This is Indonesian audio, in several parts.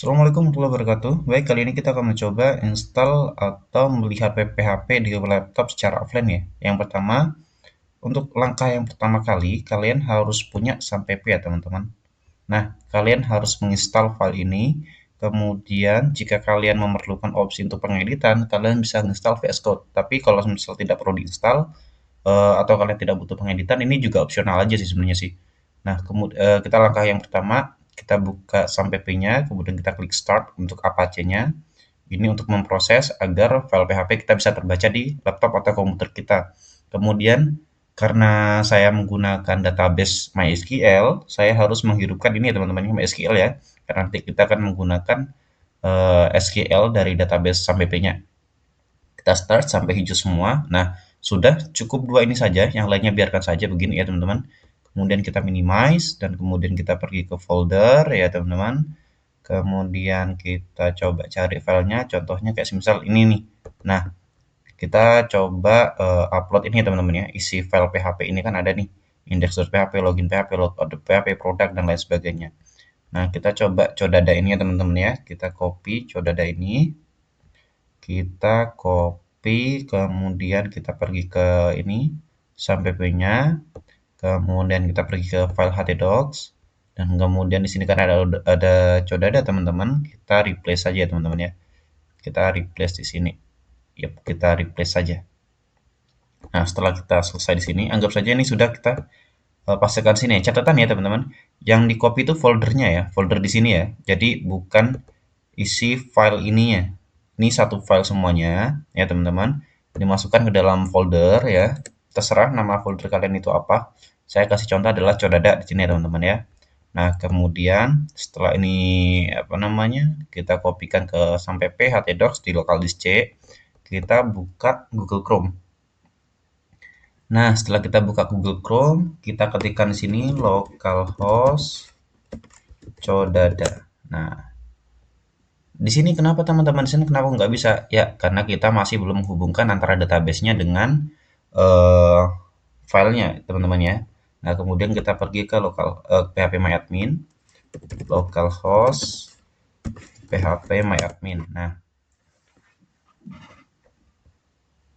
Assalamualaikum warahmatullahi wabarakatuh. Baik, kali ini kita akan mencoba install atau melihat PHP di laptop secara offline ya. Yang pertama, untuk langkah yang pertama kali, kalian harus punya SAMPP ya teman-teman. Nah, kalian harus menginstal file ini. Kemudian, jika kalian memerlukan opsi untuk pengeditan, kalian bisa menginstal VS Code. Tapi kalau misal tidak perlu diinstal, atau kalian tidak butuh pengeditan, ini juga opsional aja sih sebenarnya sih. Nah, kemudian kita langkah yang pertama, kita buka SAMPP-nya, kemudian kita klik start untuk Apache-nya. Ini untuk memproses agar file PHP kita bisa terbaca di laptop atau komputer kita. Kemudian, karena saya menggunakan database MySQL, saya harus menghidupkan ini ya teman-teman, MySQL ya. Karena nanti kita akan menggunakan SQL dari database SAMPP-nya. Kita start sampai hijau semua. Nah, sudah cukup dua ini saja, yang lainnya biarkan saja begini ya teman-teman. Kemudian kita minimize dan kemudian kita pergi ke folder ya teman-teman. Kemudian kita coba cari filenya, contohnya kayak misal ini nih. Nah, kita coba upload ini ya teman-teman ya, isi file PHP ini kan ada nih, index.php, login PHP, logout PHP, produk dan lain sebagainya. Nah, kita coba codada ini ya teman-teman ya, kita copy codada ini, kita copy, kemudian kita pergi ke ini, SAMPP-nya, kemudian kita pergi ke file htdocs, dan kemudian di sini kan ada codada teman-teman, kita replace saja teman-teman ya. Kita replace di sini. Yap, kita replace saja. Nah, setelah kita selesai di sini, anggap saja ini sudah kita pastikan sini ya. Catatan ya teman-teman, yang di copy itu foldernya ya, folder di sini ya. Jadi bukan isi file ininya. Ini satu file semuanya ya teman-teman. Dimasukkan ke dalam folder ya. Terserah nama folder kalian itu apa. Saya kasih contoh adalah codada di sini ya teman-teman ya. Nah, kemudian setelah ini apa namanya? Kita kopikan ke sampai htdocs di local disk C. Kita buka Google Chrome. Nah, setelah kita buka Google Chrome, kita ketikkan di sini localhost codada. Nah, di sini kenapa teman-teman, di sini kenapa nggak bisa? Ya, karena kita masih belum menghubungkan antara database-nya dengan eh, filenya, teman-teman ya. Nah, kemudian kita pergi ke phpMyAdmin, localhost phpMyAdmin. Nah,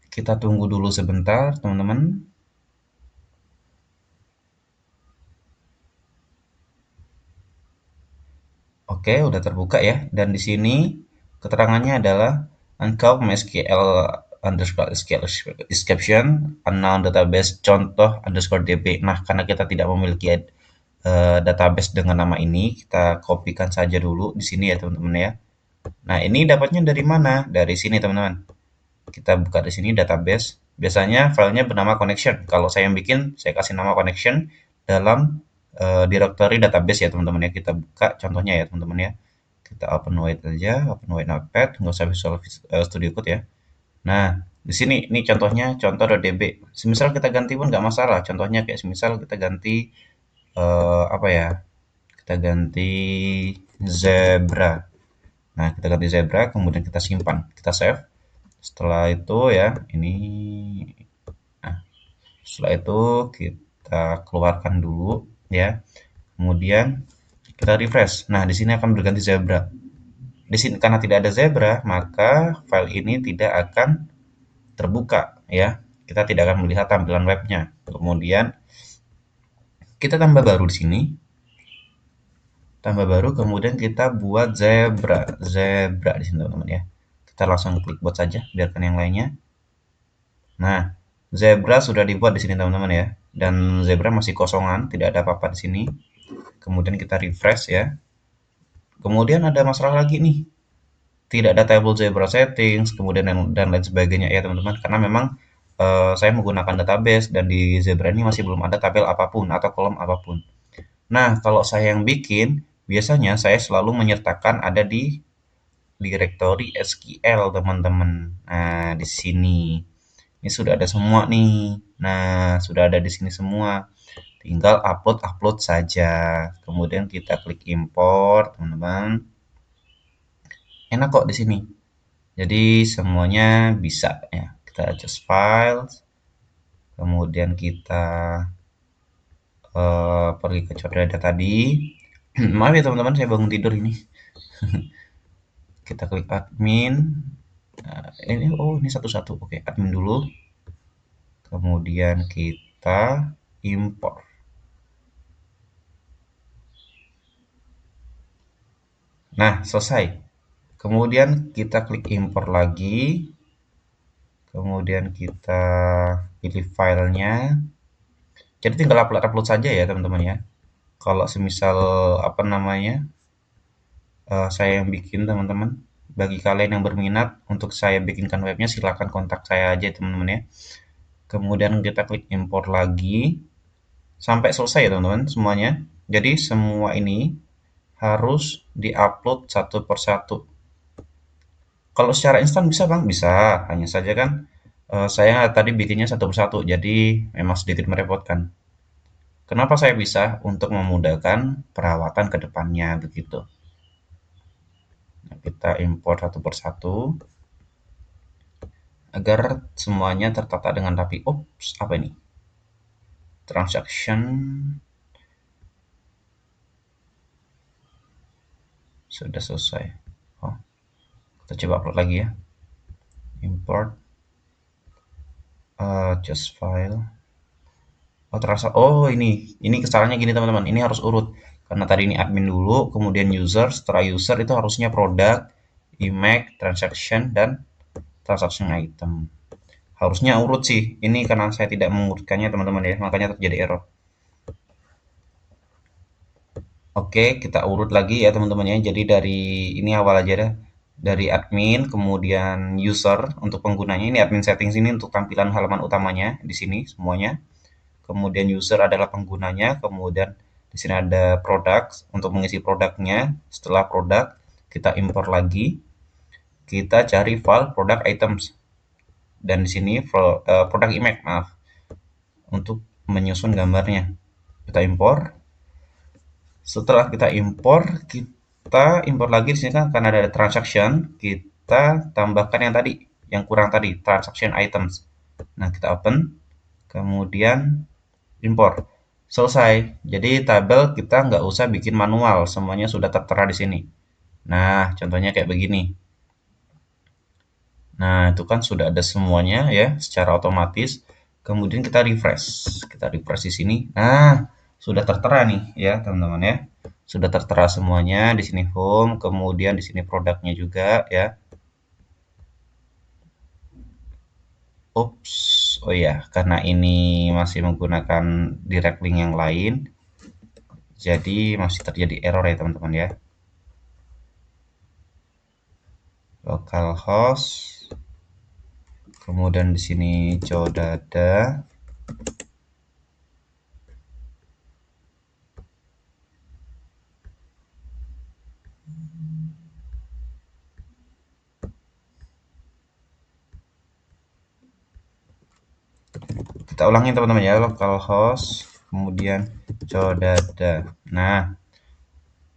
kita tunggu dulu sebentar, teman-teman. Oke, udah terbuka ya. Dan di sini keterangannya adalah engkau MySQL underscore SQL description unknown database contoh underscore db. Nah, karena kita tidak memiliki database dengan nama ini, kita kopikan saja dulu di sini ya teman-teman ya. Nah, ini dapatnya dari mana? Dari sini teman-teman. Kita buka di sini database. Biasanya filenya bernama connection. Kalau saya yang bikin, saya kasih nama connection dalam directory database ya teman-teman ya. Kita buka contohnya ya teman-teman ya. Kita open wide aja, open wide notepad, nggak usah Visual Studio Code ya. Nah, di sini ini contohnya contoh.db. Semisal kita ganti pun nggak masalah. Contohnya kayak semisal kita ganti apa ya? Kita ganti zebra. Nah, kita ganti zebra, kemudian kita simpan, kita save. Setelah itu ya, ini nah, setelah itu kita keluarkan dulu ya. Kemudian kita refresh. Nah, di sini akan berganti zebra. Di sini karena tidak ada zebra, maka file ini tidak akan terbuka ya. Kita tidak akan melihat tampilan webnya. Kemudian kita tambah baru di sini. Tambah baru, kemudian kita buat zebra. Zebra di sini teman-teman ya. Kita langsung klik buat saja, biarkan yang lainnya. Nah, zebra sudah dibuat di sini teman-teman ya. Dan zebra masih kosongan, tidak ada apa-apa di sini. Kemudian kita refresh ya. Kemudian ada masalah lagi nih. Tidak ada table zebra settings, kemudian dan lain sebagainya ya teman-teman. Karena memang saya menggunakan database dan di zebra ini masih belum ada tabel apapun atau kolom apapun. Nah, kalau saya yang bikin, biasanya saya selalu menyertakan ada di directory SQL teman-teman. Nah, di sini. Ini sudah ada semua nih. Nah, sudah ada di sini semua. Tinggal upload saja. Kemudian kita klik import, teman-teman. Enak kok di sini. Jadi semuanya bisa ya. Kita adjust files. Kemudian kita pergi ke codada tadi. Maaf ya teman-teman, saya bangun tidur ini. Kita klik admin. Ini satu-satu. Oke, admin dulu. Kemudian kita import. Nah, selesai. Kemudian kita klik import lagi. Kemudian kita pilih filenya. Jadi tinggal upload saja ya teman-teman ya. Kalau semisal apa namanya, saya yang bikin teman-teman. Bagi kalian yang berminat untuk saya bikinkan webnya, silakan kontak saya aja teman-teman ya. Kemudian kita klik import lagi sampai selesai ya teman-teman semuanya. Jadi semua ini harus diupload satu persatu. Kalau secara instan bisa bang, bisa. Hanya saja kan saya tadi bikinnya satu persatu, jadi memang sedikit merepotkan. Kenapa saya bisa? Untuk memudahkan perawatan ke depannya begitu. Nah, kita import satu persatu agar semuanya tertata dengan rapi. Ups, apa ini? Transaction sudah selesai. Oh, kita coba upload lagi ya. Import just file. Oh, terasa. Oh, ini kesalahannya gini teman-teman. Ini harus urut. Karena tadi ini admin dulu, kemudian user, setelah user itu harusnya produk, image, transaction, dan transaction item. Harusnya urut sih. Ini karena saya tidak mengurutkannya teman-teman ya, makanya terjadi error. Oke, kita urut lagi ya teman-teman ya. Jadi dari ini awal aja dah. Dari admin, kemudian user untuk penggunanya. Ini admin settings ini untuk tampilan halaman utamanya di sini semuanya. Kemudian user adalah penggunanya, kemudian di sini ada produk untuk mengisi produknya. Setelah produk, kita import lagi. Kita cari file product items. Dan di sini product image, maaf, untuk menyusun gambarnya. Kita import. Setelah kita import lagi di sini kan karena ada transaction, kita tambahkan yang tadi, yang kurang tadi, transaction items. Nah, kita open, kemudian import. Selesai. Jadi tabel kita nggak usah bikin manual, semuanya sudah tertera di sini. Nah, contohnya kayak begini. Nah, itu kan sudah ada semuanya ya, secara otomatis. Kemudian kita refresh. Kita refresh di sini. Nah, sudah tertera nih ya, teman-teman ya. Sudah tertera semuanya di sini home, kemudian di sini produknya juga ya. Ups, oh ya, karena ini masih menggunakan direct link yang lain, jadi masih terjadi error ya teman-teman ya. Localhost, kemudian di sini codada, kita ulangi teman-teman ya, localhost, kemudian codada. Nah,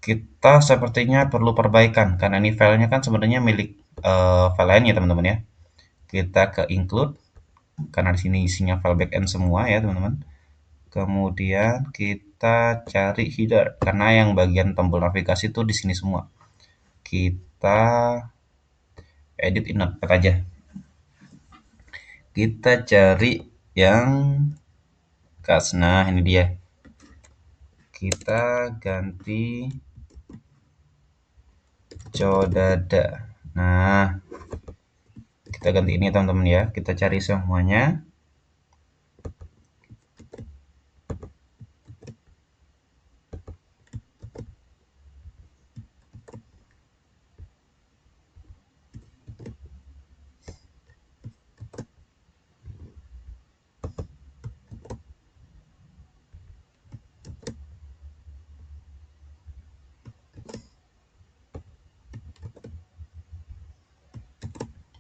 kita sepertinya perlu perbaikan karena ini filenya kan sebenarnya milik file lain ya teman-teman ya. Kita ke include karena di sini isinya file backend semua ya teman-teman. Kemudian kita cari header karena yang bagian tombol navigasi itu di sini semua. Kita edit in Notepad aja. Kita cari yang kas. Nah, ini dia. Kita ganti codada. Nah, kita ganti ini teman-teman ya. Kita cari semuanya.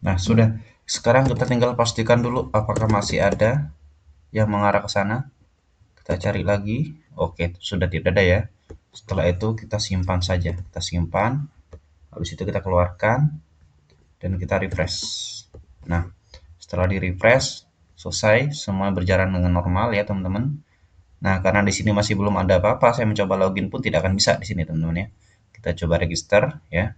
Nah, sudah. Sekarang kita tinggal pastikan dulu apakah masih ada yang mengarah ke sana. Kita cari lagi. Oke, sudah tidak ada ya. Setelah itu kita simpan saja. Kita simpan. Habis itu kita keluarkan dan kita refresh. Nah, setelah di refresh, selesai, semua berjalan dengan normal ya teman-teman. Nah, karena di sini masih belum ada apa-apa, saya mencoba login pun tidak akan bisa di sini teman-teman ya. Kita coba register ya.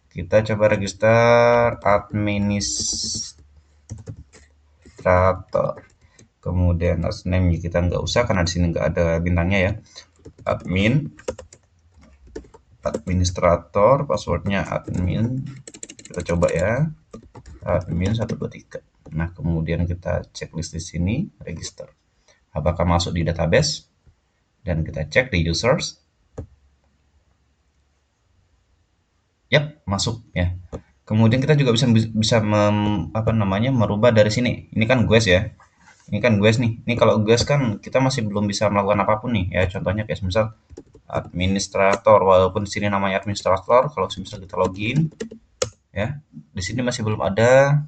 Kita coba register administrator. Kemudian last name kita nggak usah karena di sini nggak ada bintangnya ya. Administrator, passwordnya admin. Kita coba ya, admin 123. Nah, kemudian kita checklist di sini, register. Apakah masuk di database? Dan kita cek di users. Yap, masuk ya. Kemudian kita juga bisa merubah dari sini. Ini kan guest ya. Ini kan guest nih. Ini kalau guest kan kita masih belum bisa melakukan apapun nih ya. Contohnya kayak misal administrator, walaupun di sini namanya administrator, kalau misal kita login ya, di sini masih belum ada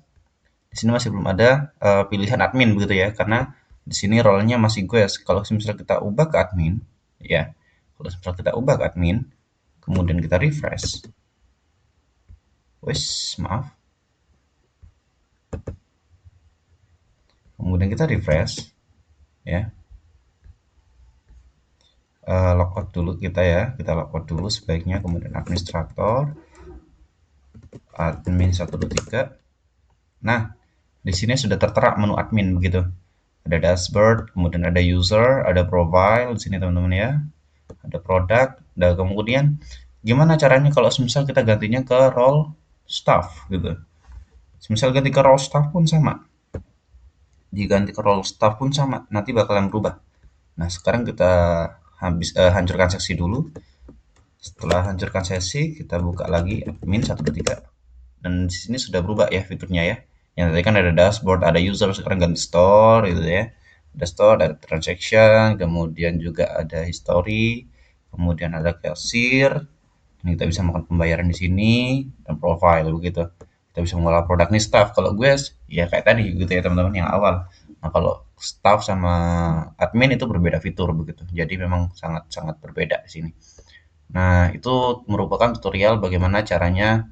pilihan admin begitu ya, karena di sini role-nya masih guest. Kalau misal kita ubah ke admin ya, kemudian kita refresh, maaf, kemudian kita refresh ya, logout dulu kita ya, kita logout dulu sebaiknya, kemudian administrator admin 123. Nah, di sini sudah tertera menu admin begitu. Ada dashboard, kemudian ada user, ada profile di sini teman-teman ya. Ada produk, dan kemudian gimana caranya kalau misal kita gantinya ke role staff gitu. Misal ganti ke role staff pun sama. Diganti ke role staff pun sama, nanti bakalan berubah. Nah, sekarang kita hancurkan seksi dulu. Setelah hancurkan sesi, kita buka lagi admin 123. Dan di sini sudah berubah ya fiturnya ya. Yang tadi kan ada dashboard, ada user, sekarang ganti store gitu ya. Ada store, ada transaction, kemudian juga ada history, kemudian ada cashier. Ini kita bisa melakukan pembayaran di sini dan profile begitu. Kita bisa mengolah produk nih staff. Kalau gue ya kayak tadi gitu ya teman-teman yang awal. Nah, kalau staff sama admin itu berbeda fitur begitu. Jadi memang sangat-sangat berbeda di sini. Nah, itu merupakan tutorial bagaimana caranya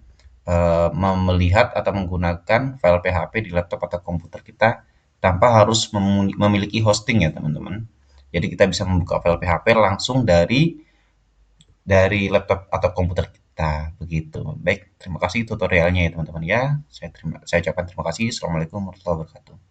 melihat atau menggunakan file PHP di laptop atau komputer kita tanpa harus memiliki hosting ya teman-teman. Jadi kita bisa membuka file PHP langsung dari laptop atau komputer kita begitu. Baik, terima kasih tutorialnya ya teman-teman ya. Saya ucapkan terima kasih. Assalamualaikum warahmatullahi wabarakatuh.